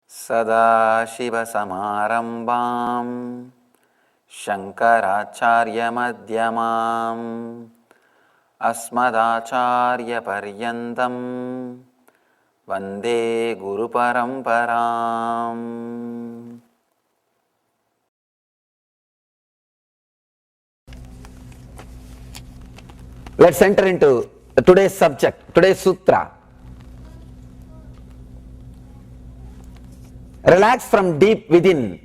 सदाशिवसमारम्भां शङ्कराचार्यमध्यमाम् अस्मदाचार्यपर्यन्तं वन्दे गुरुपरम्पराम्. Let's enter into today's subject, today's sutra. Relax from deep within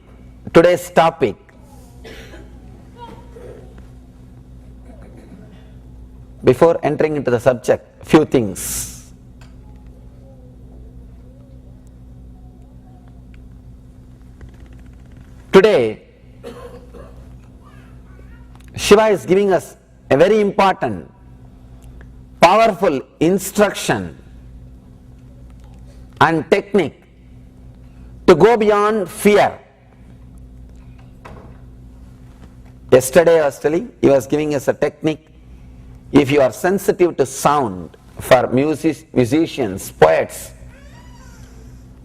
today's topic. Before entering into the subject, few things. Today, Shiva is giving us a very important, powerful instruction and technique to go beyond fear. Yesterday I was telling, he was giving us a technique. If you are sensitive to sound, for musicians, poets,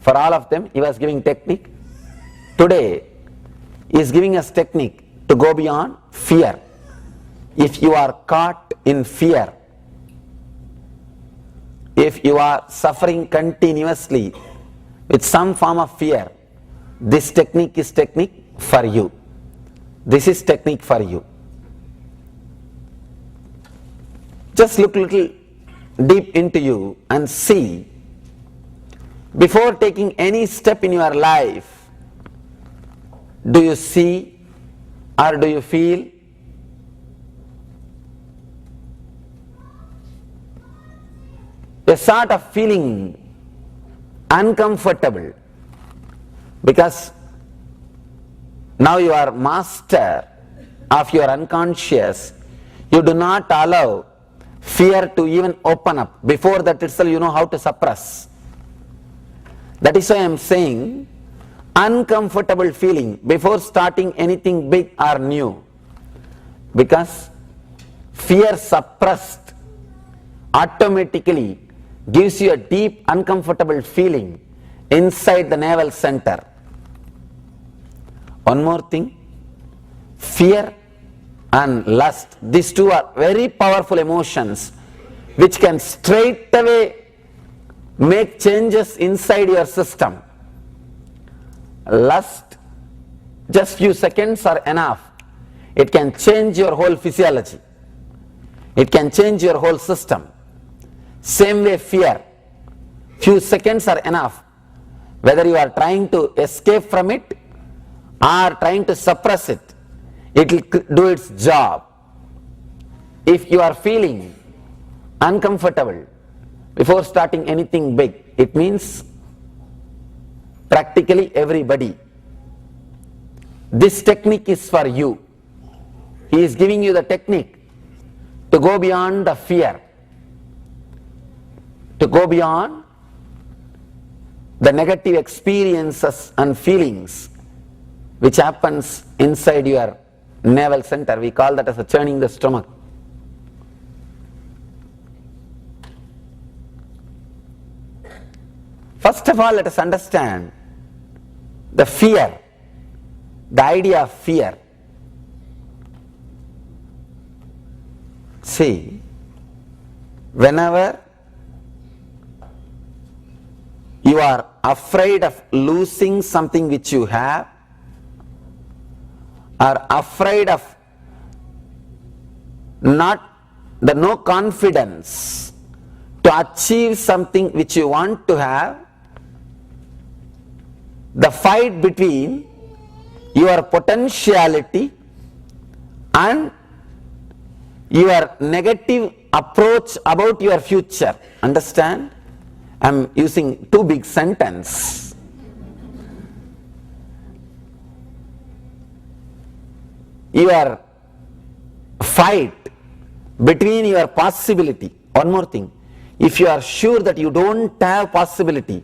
for all of them, he was giving technique. Today, he is giving us technique to go beyond fear. If you are caught in fear, if you are suffering continuously with some form of fear, this technique is technique for you. This is technique for you. Just look little deep into you and see, before taking any step in your life, do you see or do you feel a sort of feeling uncomfortable? Because now you are master of your unconscious, you do not allow fear to even open up. Before that itself you know how to suppress. That is why I am saying uncomfortable feeling before starting anything big or new, because fear suppressed automatically gives you a deep uncomfortable feeling inside the navel center. One more thing, fear and lust, these two are very powerful emotions which can straight away make changes inside your system. Lust, just few seconds are enough. It can change your whole physiology. It can change your whole system. Same way fear, few seconds are enough. Whether you are trying to escape from it or trying to suppress it, it will do its job. If you are feeling uncomfortable before starting anything big, it means practically everybody. This technique is for you. He is giving you the technique to go beyond the fear, to go beyond the negative experiences and feelings which happens inside your navel center. We call that as a churning the stomach. First of all, let us understand the fear, the idea of fear. See, whenever you are afraid of losing something which you have, or afraid of no confidence to achieve something which you want to have, the fight between your potentiality and your negative approach about your future. Understand? I am using too big sentence. Your fight between your possibility. One more thing, if you are sure that you don't have possibility,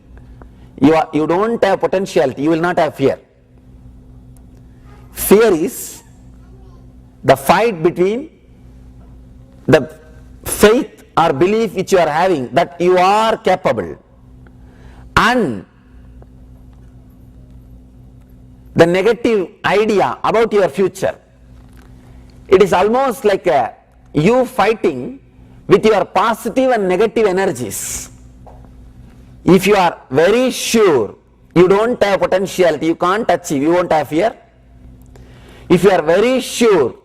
you don't have potentiality, you will not have fear. Fear is the fight between the faith or belief which you are having that you are capable and the negative idea about your future. It is almost like you fighting with your positive and negative energies. If you are very sure you don't have potentiality, you can't achieve, you won't have fear. If you are very sure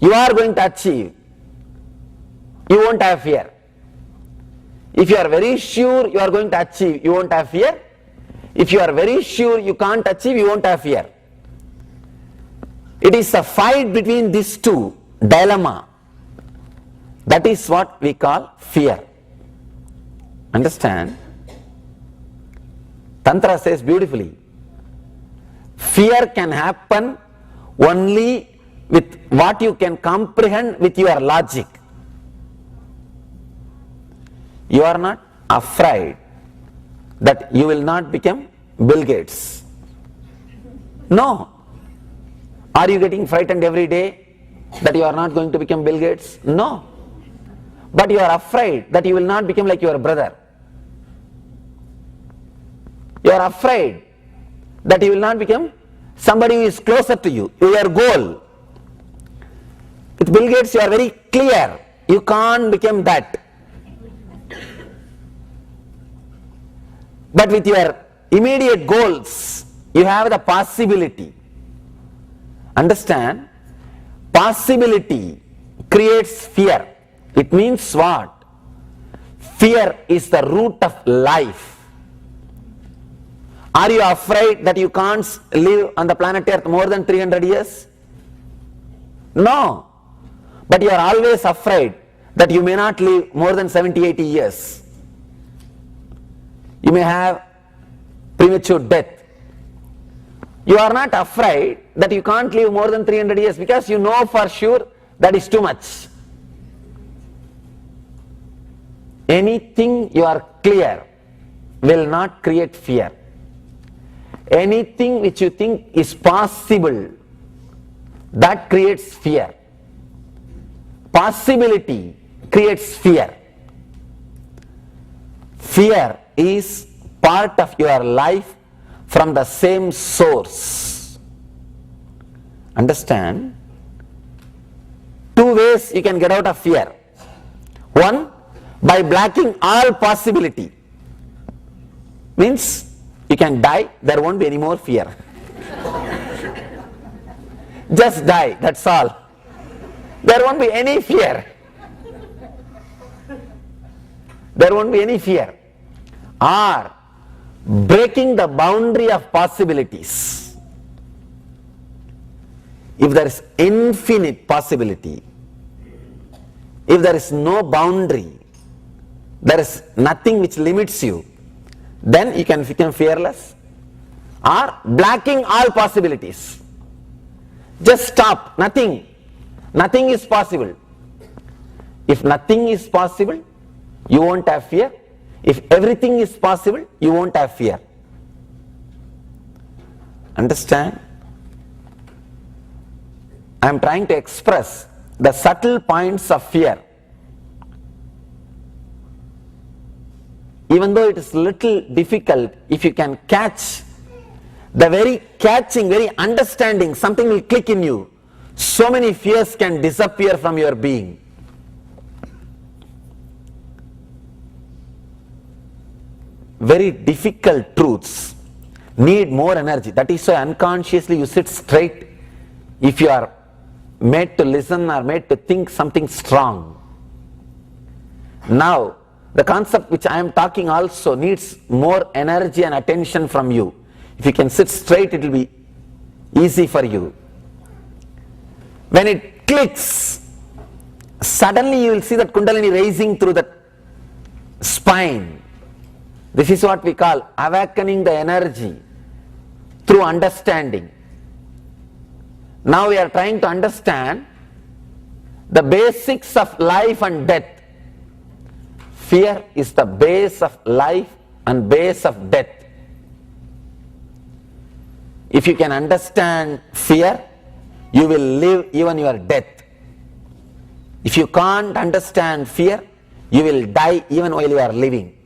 you are going to achieve, you won't have fear. If you are very sure you are going to achieve, you won't have fear. If you are very sure you can't achieve, you won't have fear. It is a fight between these two, dilemma. That is what we call fear. Understand? Tantra says beautifully, fear can happen only with what you can comprehend with your logic. You are not afraid that you will not become Bill Gates. No. Are you getting frightened every day that you are not going to become Bill Gates? No. But you are afraid that you will not become like your brother. You are afraid that you will not become somebody who is closer to you, your goal. With Bill Gates you are very clear, you can't become that. But with your immediate goals, you have the possibility. Understand? Possibility creates fear. It means what? Fear is the root of life. Are you afraid that you can't live on the planet Earth more than 300 years? No. But you are always afraid that you may not live more than 70, 80 years. You may have premature death. You are not afraid that you can't live more than 300 years because you know for sure that is too much. Anything you are clear will not create fear. Anything which you think is possible, that creates fear. Possibility creates fear. Fear is part of your life from the same source. Understand? Two ways you can get out of fear. One, by blocking all possibility. Means you can die, there won't be any more fear. Just die, that's all. There won't be any fear. There won't be any fear. Or breaking the boundary of possibilities. If there is infinite possibility, if there is no boundary, there is nothing which limits you, then you can become fearless. Or blocking all possibilities. Just stop, nothing. Nothing is possible. If nothing is possible, you won't have fear. If everything is possible, you won't have fear. Understand? I am trying to express the subtle points of fear. Even though it is little difficult, if you can catch the very catching, very understanding, something will click in you. So many fears can disappear from your being. Very difficult truths need more energy. That is why unconsciously you sit straight if you are made to listen or made to think something strong. Now, the concept which I am talking also needs more energy and attention from you. If you can sit straight, it will be easy for you. When it clicks, suddenly you will see that Kundalini raising through the spine. This is what we call awakening the energy through understanding. Now we are trying to understand the basics of life and death. Fear is the base of life and base of death. If you can understand fear, you will live even your death. If you can't understand fear, you will die even while you are living.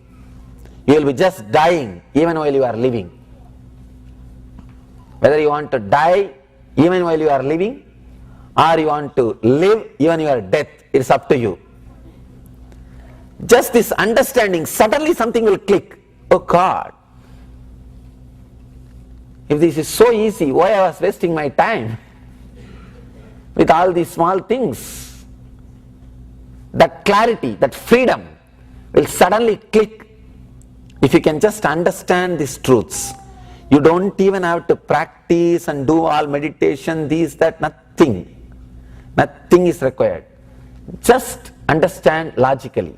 You will be just dying even while you are living. whether you want to die even while you are living, or you want to live even your death, it's up to you. Just this understanding, suddenly something will click. Oh God, if this is so easy, why I was wasting my time with all these small things? That clarity, that freedom will suddenly click if you can just understand these truths. You don't even have to practice and do all meditation, these, that, nothing. Nothing is required. Just understand logically.